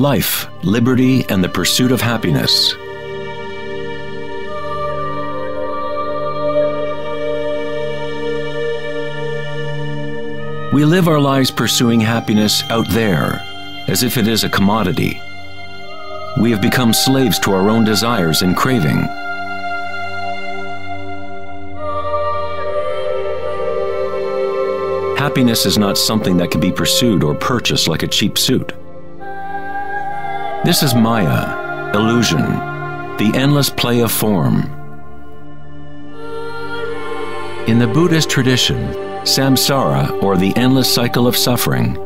life, liberty, and the pursuit of happiness. We live our lives pursuing happiness out there, as if it is a commodity. We have become slaves to our own desires and craving. Happiness is not something that can be pursued or purchased like a cheap suit. This is Maya, illusion, the endless play of form. In the Buddhist tradition, samsara, or the endless cycle of suffering,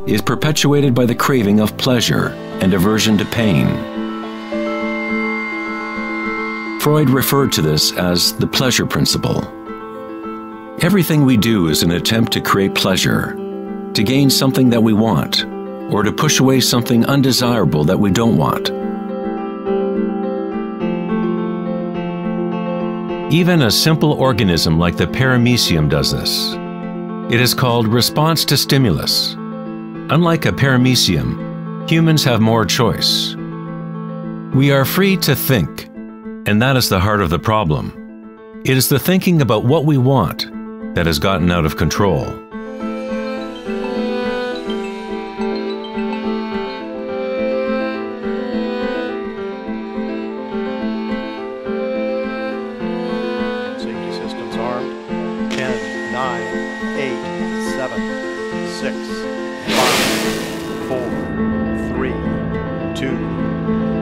is perpetuated by the craving of pleasure and aversion to pain. Freud referred to this as the pleasure principle. Everything we do is an attempt to create pleasure, to gain something that we want, or to push away something undesirable that we don't want. Even a simple organism like the paramecium does this. It is called response to stimulus. Unlike a paramecium, humans have more choice. We are free to think, and that is the heart of the problem. It is the thinking about what we want that has gotten out of control. Safety systems armed. 10, 9, 8, 7, 6, 5, 4, 3, 2,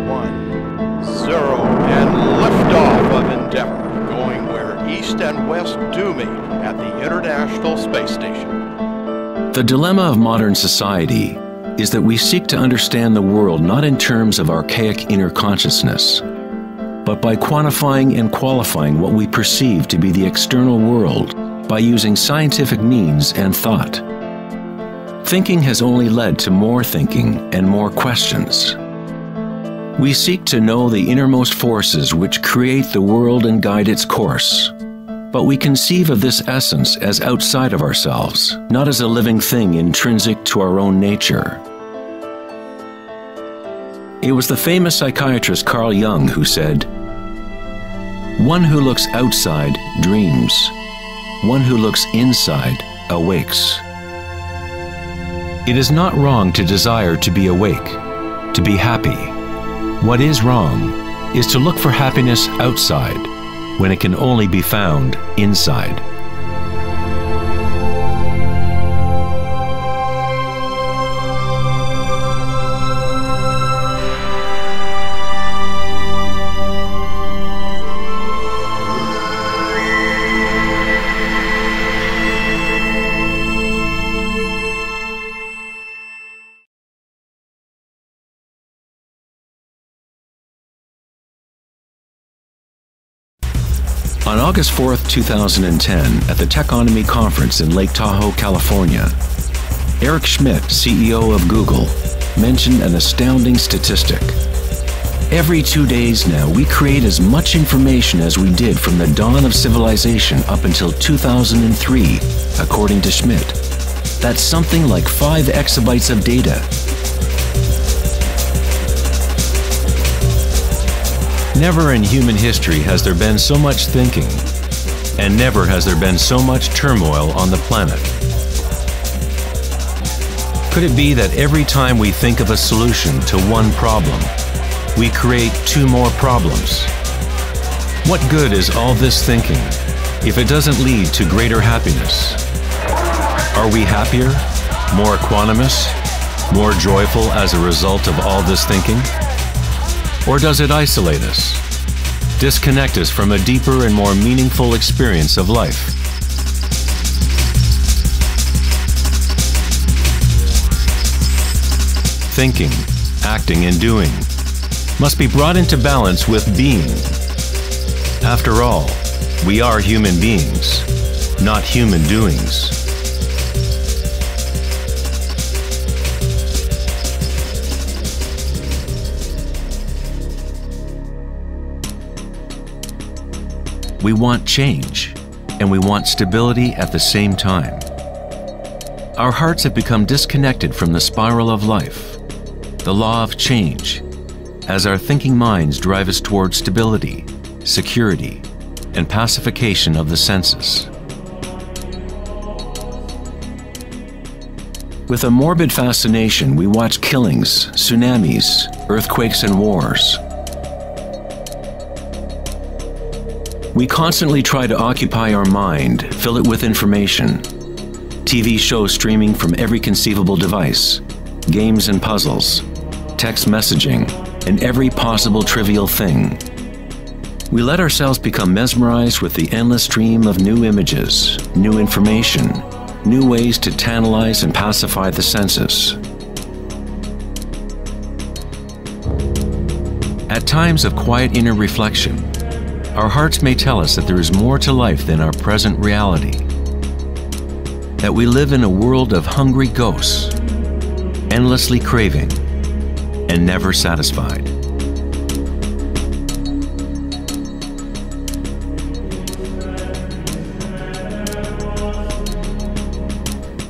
1, 0, and liftoff of Endeavour, going where east and west do meet at the International Space Station. The dilemma of modern society is that we seek to understand the world not in terms of archaic inner consciousness, but by quantifying and qualifying what we perceive to be the external world by using scientific means and thought. Thinking has only led to more thinking and more questions. We seek to know the innermost forces which create the world and guide its course. But we conceive of this essence as outside of ourselves, not as a living thing intrinsic to our own nature. It was the famous psychiatrist Carl Jung who said, "One who looks outside dreams. One who looks inside awakes." It is not wrong to desire to be awake, to be happy. What is wrong is to look for happiness outside when it can only be found inside. On August 4th, 2010, at the Techonomy Conference in Lake Tahoe, California, Eric Schmidt, CEO of Google, mentioned an astounding statistic. Every 2 days now, we create as much information as we did from the dawn of civilization up until 2003, according to Schmidt. That's something like 5 exabytes of data. Never in human history has there been so much thinking, and never has there been so much turmoil on the planet. Could it be that every time we think of a solution to one problem, we create 2 more problems? What good is all this thinking if it doesn't lead to greater happiness? Are we happier, more equanimous, more joyful as a result of all this thinking? Or does it isolate us, disconnect us from a deeper and more meaningful experience of life? Thinking, acting, and doing must be brought into balance with being. After all, we are human beings, not human doings. We want change, and we want stability at the same time. Our hearts have become disconnected from the spiral of life. the law of change, as our thinking minds drive us towards stability, security, and pacification of the senses. With a morbid fascination, we watch killings, tsunamis, earthquakes, and wars. We constantly try to occupy our mind, fill it with information. TV shows streaming from every conceivable device, games and puzzles, text messaging, and every possible trivial thing. We let ourselves become mesmerized with the endless stream of new images, new information, new ways to tantalize and pacify the senses. At times of quiet inner reflection, our hearts may tell us that there is more to life than our present reality, that we live in a world of hungry ghosts, endlessly craving, and never satisfied.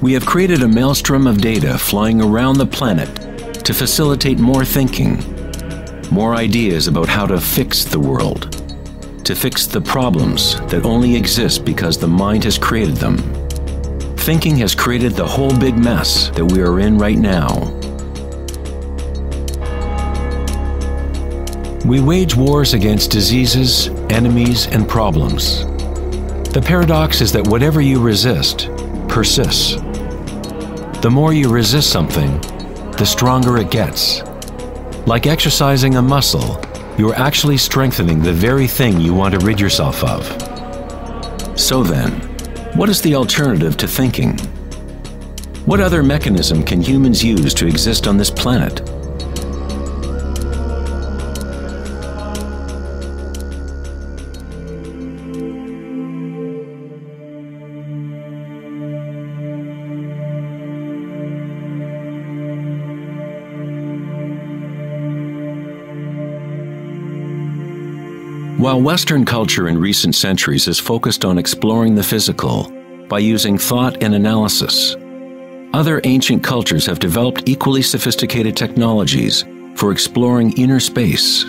We have created a maelstrom of data flying around the planet to facilitate more thinking, more ideas about how to fix the world, to fix the problems that only exist because the mind has created them. Thinking has created the whole big mess that we are in right now. We wage wars against diseases, enemies, and problems. The paradox is that whatever you resist persists. The more you resist something, the stronger it gets. Like exercising a muscle, you are actually strengthening the very thing you want to rid yourself of. So then, what is the alternative to thinking? What other mechanism can humans use to exist on this planet? While Western culture in recent centuries has focused on exploring the physical by using thought and analysis, other ancient cultures have developed equally sophisticated technologies for exploring inner space.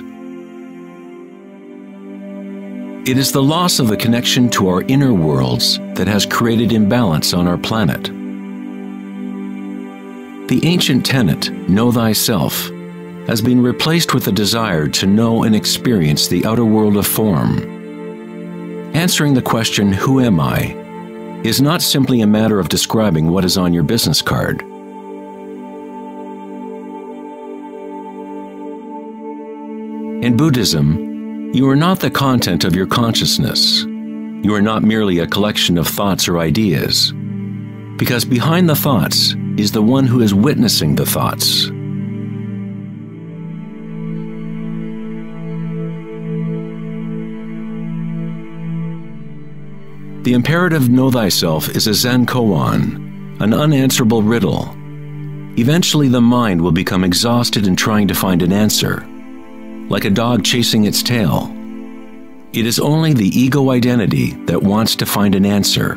It is the loss of the connection to our inner worlds that has created imbalance on our planet. The ancient tenet, know thyself, has been replaced with a desire to know and experience the outer world of form. Answering the question, who am I, is not simply a matter of describing what is on your business card. In Buddhism, you are not the content of your consciousness. You are not merely a collection of thoughts or ideas, because behind the thoughts is the one who is witnessing the thoughts. The imperative know thyself is a Zen koan, an unanswerable riddle. Eventually the mind will become exhausted in trying to find an answer, like a dog chasing its tail. It is only the ego identity that wants to find an answer,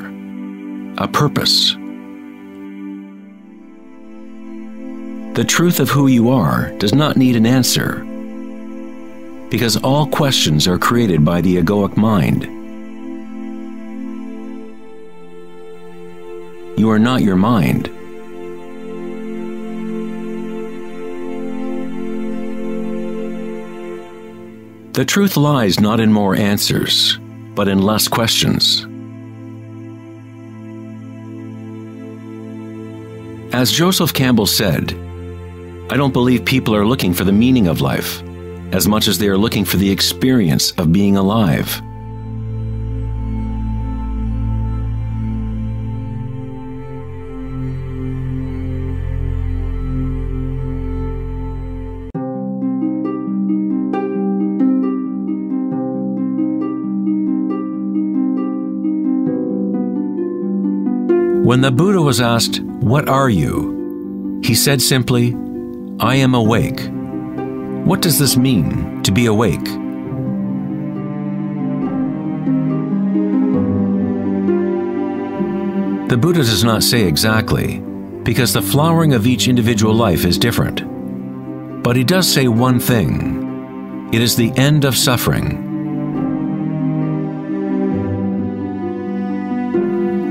a purpose. The truth of who you are does not need an answer, because all questions are created by the egoic mind. You are not your mind. The truth lies not in more answers, but in less questions. As Joseph Campbell said, I don't believe people are looking for the meaning of life as much as they are looking for the experience of being alive. When the Buddha was asked, "What are you?" he said simply, "I am awake." What does this mean, to be awake? The Buddha does not say exactly, because the flowering of each individual life is different. But he does say one thing. It is the end of suffering.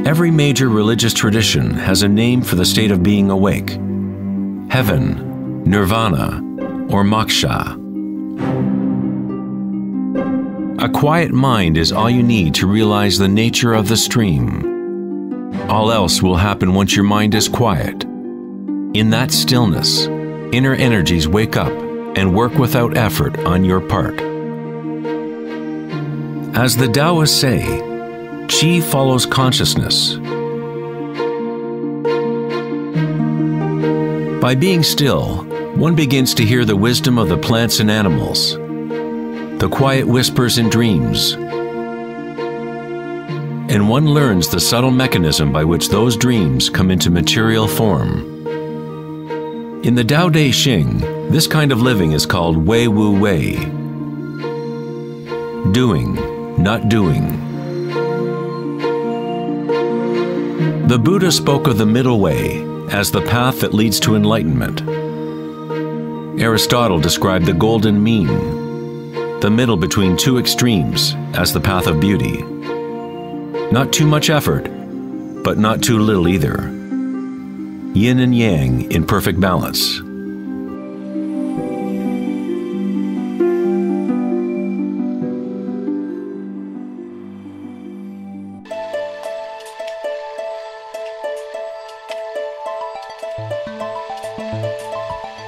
Every major religious tradition has a name for the state of being awake: heaven, nirvana, or moksha. A quiet mind is all you need to realize the nature of the stream. All else will happen once your mind is quiet. In that stillness, inner energies wake up and work without effort on your part. As the Taoists say, Qi follows consciousness. By being still, one begins to hear the wisdom of the plants and animals, the quiet whispers in dreams, and one learns the subtle mechanism by which those dreams come into material form. In the Tao Te Ching, this kind of living is called Wei Wu Wei. Doing, not doing. The Buddha spoke of the middle way as the path that leads to enlightenment. Aristotle described the golden mean, the middle between two extremes, as the path of beauty. Not too much effort, but not too little either. Yin and yang in perfect balance.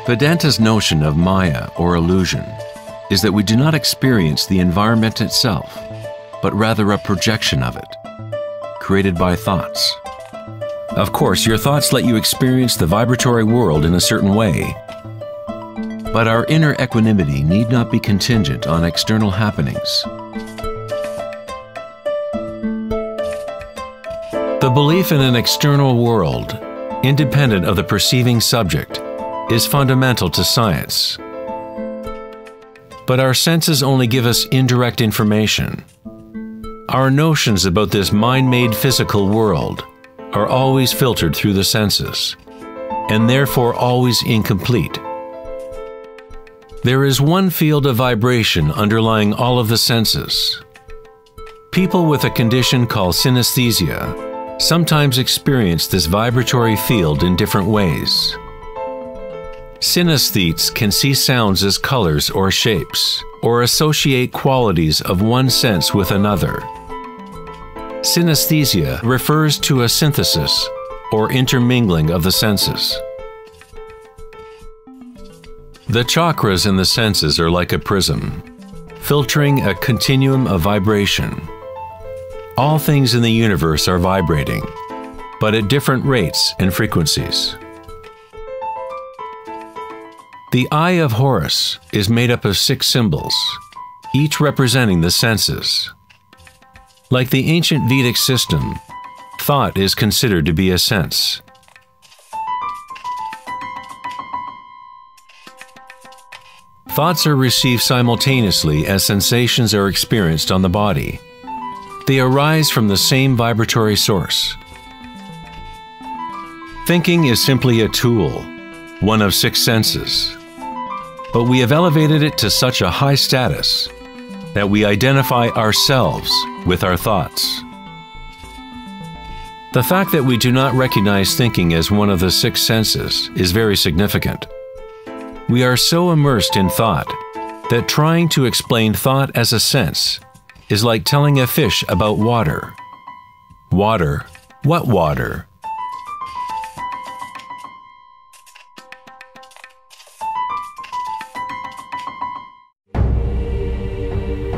Vedanta's notion of Maya, or illusion, is that we do not experience the environment itself, but rather a projection of it, created by thoughts. Of course, your thoughts let you experience the vibratory world in a certain way, but our inner equanimity need not be contingent on external happenings. The belief in an external world, independent of the perceiving subject, is fundamental to science. But our senses only give us indirect information. Our notions about this mind-made physical world are always filtered through the senses, and therefore always incomplete. There is one field of vibration underlying all of the senses. People with a condition called synesthesia sometimes experience this vibratory field in different ways. Synesthetes can see sounds as colors or shapes, or associate qualities of one sense with another. Synesthesia refers to a synthesis or intermingling of the senses. The chakras in the senses are like a prism, filtering a continuum of vibration. All things in the universe are vibrating, but at different rates and frequencies. The Eye of Horus is made up of 6 symbols, each representing the senses. Like the ancient Vedic system, thought is considered to be a sense. Thoughts are received simultaneously as sensations are experienced on the body. They arise from the same vibratory source. Thinking is simply a tool, one of 6 senses. But we have elevated it to such a high status that we identify ourselves with our thoughts. The fact that we do not recognize thinking as one of the 6 senses is very significant. We are so immersed in thought that trying to explain thought as a sense is like telling a fish about water. Water? What water?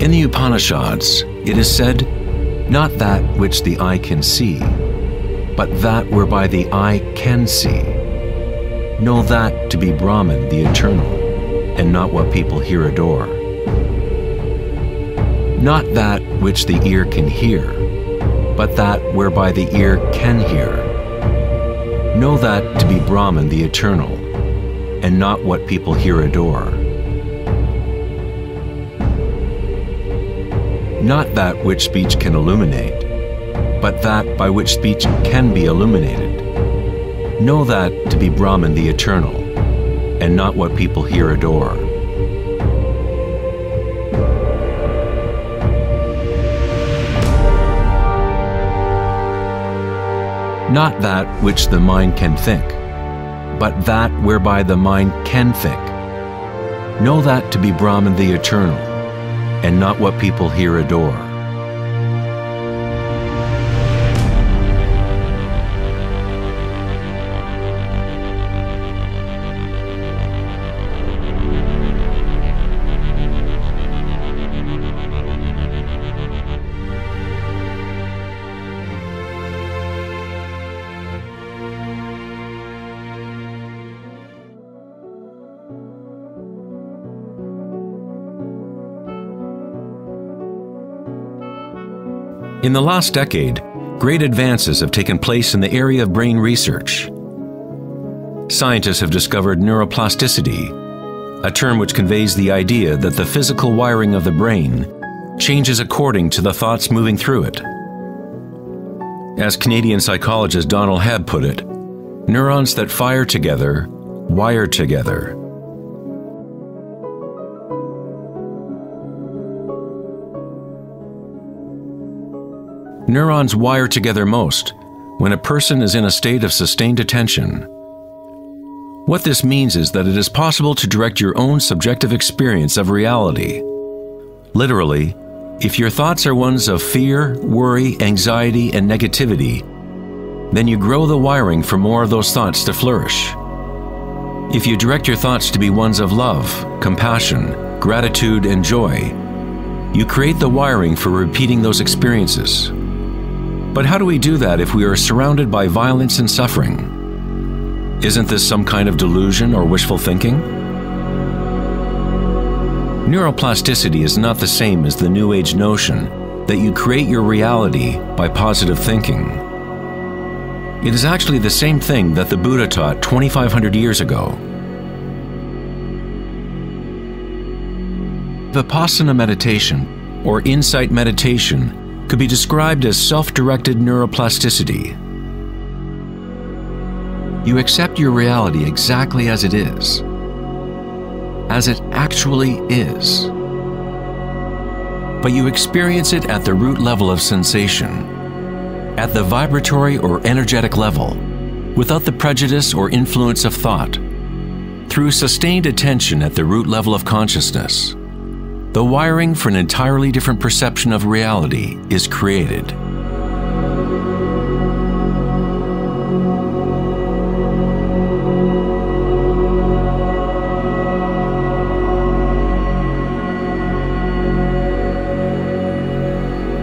In the Upanishads, it is said, "Not that which the eye can see, but that whereby the eye can see. Know that to be Brahman, the eternal, and not what people here adore. Not that which the ear can hear, but that whereby the ear can hear. Know that to be Brahman, the eternal, and not what people here adore. Not that which speech can illuminate, but that by which speech can be illuminated. Know that to be Brahman, the eternal, and not what people here adore. Not that which the mind can think, but that whereby the mind can think. Know that to be Brahman the eternal, and not what people here adore. In the last decade, great advances have taken place in the area of brain research. Scientists have discovered neuroplasticity, a term which conveys the idea that the physical wiring of the brain changes according to the thoughts moving through it. As Canadian psychologist Donald Hebb put it, neurons that fire together, wire together. Neurons wire together most when a person is in a state of sustained attention. What this means is that it is possible to direct your own subjective experience of reality. Literally, if your thoughts are ones of fear, worry, anxiety, and negativity, then you grow the wiring for more of those thoughts to flourish. If you direct your thoughts to be ones of love, compassion, gratitude, and joy, you create the wiring for repeating those experiences. But how do we do that if we are surrounded by violence and suffering? Isn't this some kind of delusion or wishful thinking? Neuroplasticity is not the same as the New Age notion that you create your reality by positive thinking. It is actually the same thing that the Buddha taught 2,500 years ago. Vipassana meditation, or insight meditation, could be described as self-directed neuroplasticity. You accept your reality exactly as it is, as it actually is. But you experience it at the root level of sensation, at the vibratory or energetic level, without the prejudice or influence of thought, through sustained attention at the root level of consciousness. The wiring for an entirely different perception of reality is created.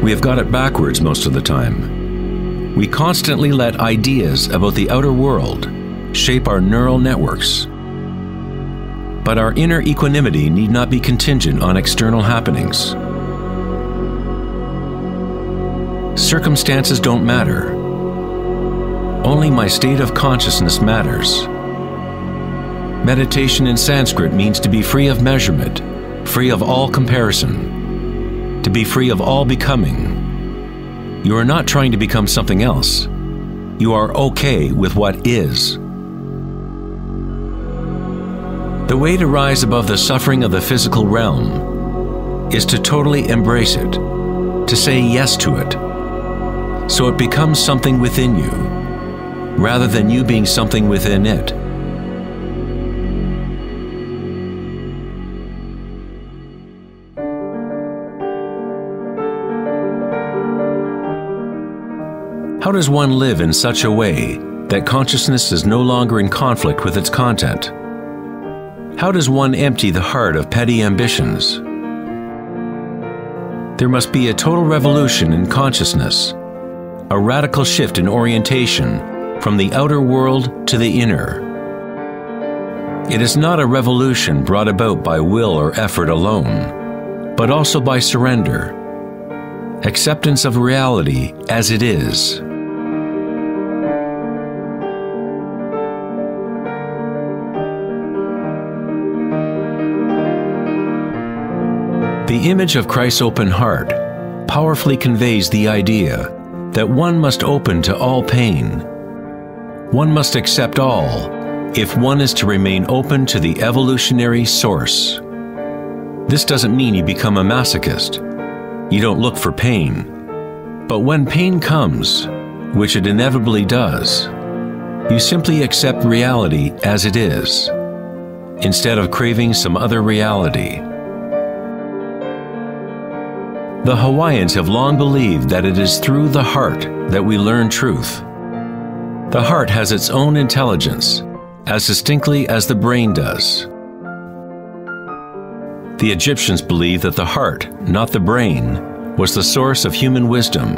We have got it backwards most of the time. We constantly let ideas about the outer world shape our neural networks. But our inner equanimity need not be contingent on external happenings. Circumstances don't matter. Only my state of consciousness matters. Meditation in Sanskrit means to be free of measurement, free of all comparison, to be free of all becoming. You are not trying to become something else. You are okay with what is. The way to rise above the suffering of the physical realm is to totally embrace it, to say yes to it, so it becomes something within you, rather than you being something within it. How does one live in such a way that consciousness is no longer in conflict with its content? How does one empty the heart of petty ambitions? There must be a total revolution in consciousness, a radical shift in orientation from the outer world to the inner. It is not a revolution brought about by will or effort alone, but also by surrender, acceptance of reality as it is. The image of Christ's open heart powerfully conveys the idea that one must open to all pain. One must accept all if one is to remain open to the evolutionary source. This doesn't mean you become a masochist. You don't look for pain. But when pain comes, which it inevitably does, you simply accept reality as it is, instead of craving some other reality. The Hawaiians have long believed that it is through the heart that we learn truth. The heart has its own intelligence, as distinctly as the brain does. The Egyptians believed that the heart, not the brain, was the source of human wisdom.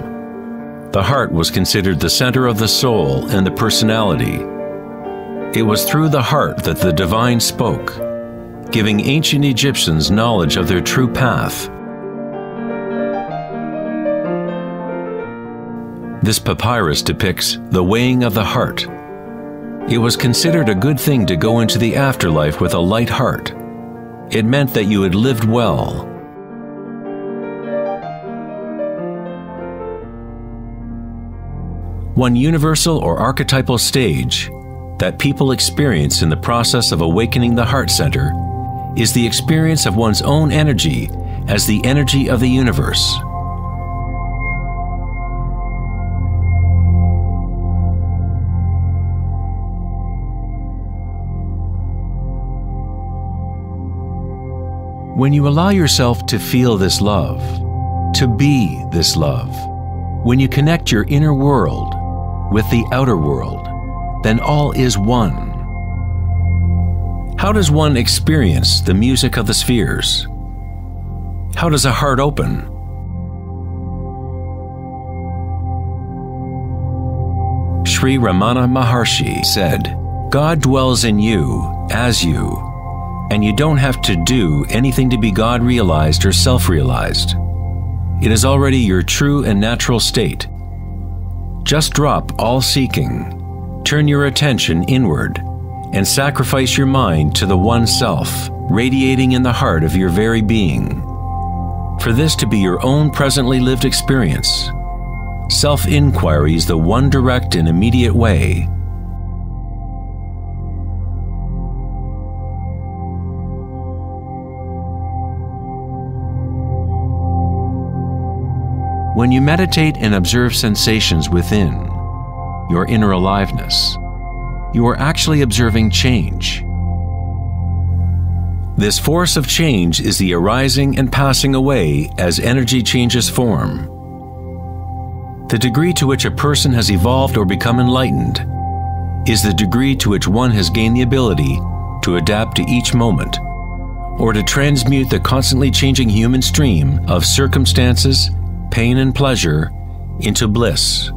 The heart was considered the center of the soul and the personality. It was through the heart that the divine spoke, giving ancient Egyptians knowledge of their true path. This papyrus depicts the weighing of the heart. It was considered a good thing to go into the afterlife with a light heart. It meant that you had lived well. One universal or archetypal stage that people experience in the process of awakening the heart center is the experience of one's own energy as the energy of the universe. When you allow yourself to feel this love, to be this love, when you connect your inner world with the outer world, then all is one. How does one experience the music of the spheres? How does a heart open? Sri Ramana Maharshi said, "God dwells in you, as you, and you don't have to do anything to be God-realized or self-realized. It is already your true and natural state. Just drop all seeking, turn your attention inward, and sacrifice your mind to the one self, radiating in the heart of your very being. For this to be your own presently lived experience, self-inquiry is the one direct and immediate way. When you meditate and observe sensations within, your inner aliveness, you are actually observing change. This force of change is the arising and passing away as energy changes form. The degree to which a person has evolved or become enlightened is the degree to which one has gained the ability to adapt to each moment, or to transmute the constantly changing human stream of circumstances, pain and pleasure, into bliss.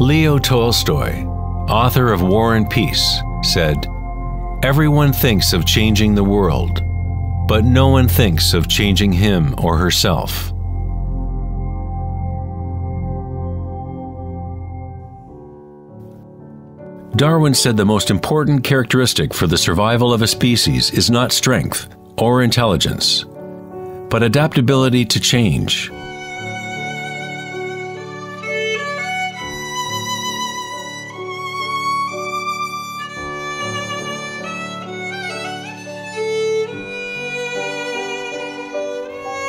Leo Tolstoy, author of War and Peace, said, "Everyone thinks of changing the world, but no one thinks of changing him or herself." Darwin said the most important characteristic for the survival of a species is not strength or intelligence, but adaptability to change.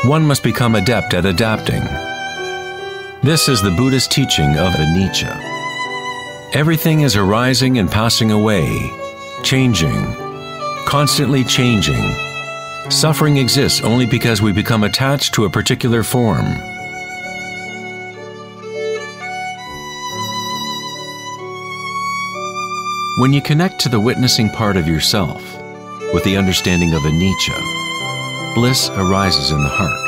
One must become adept at adapting. This is the Buddhist teaching of anicca. Everything is arising and passing away, changing, constantly changing. Suffering exists only because we become attached to a particular form. When you connect to the witnessing part of yourself with the understanding of anicca, bliss arises in the heart.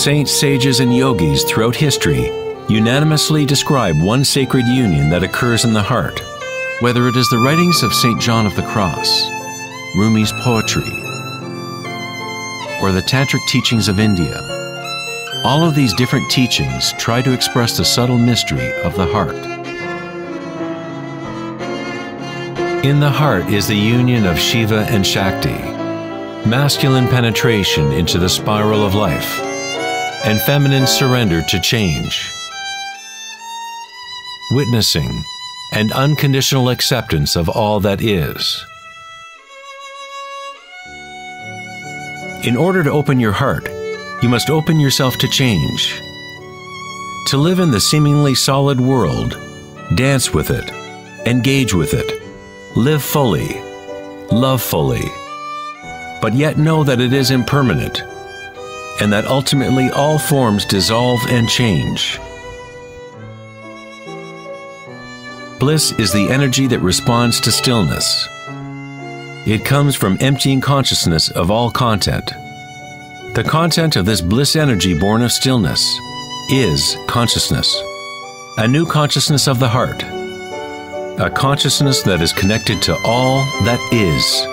saints, sages, and yogis throughout history unanimously describe one sacred union that occurs in the heart. Whether it is the writings of St. John of the Cross, Rumi's poetry, or the tantric teachings of India, all of these different teachings try to express the subtle mystery of the heart. In the heart is the union of Shiva and Shakti, masculine penetration into the spiral of life, and feminine surrender to change, witnessing and unconditional acceptance of all that is. In order to open your heart, you must open yourself to change. To live in the seemingly solid world, dance with it, engage with it, live fully, love fully, but yet know that it is impermanent, and that ultimately all forms dissolve and change. Bliss is the energy that responds to stillness. It comes from emptying consciousness of all content. The content of this bliss energy born of stillness is consciousness, a new consciousness of the heart, a consciousness that is connected to all that is.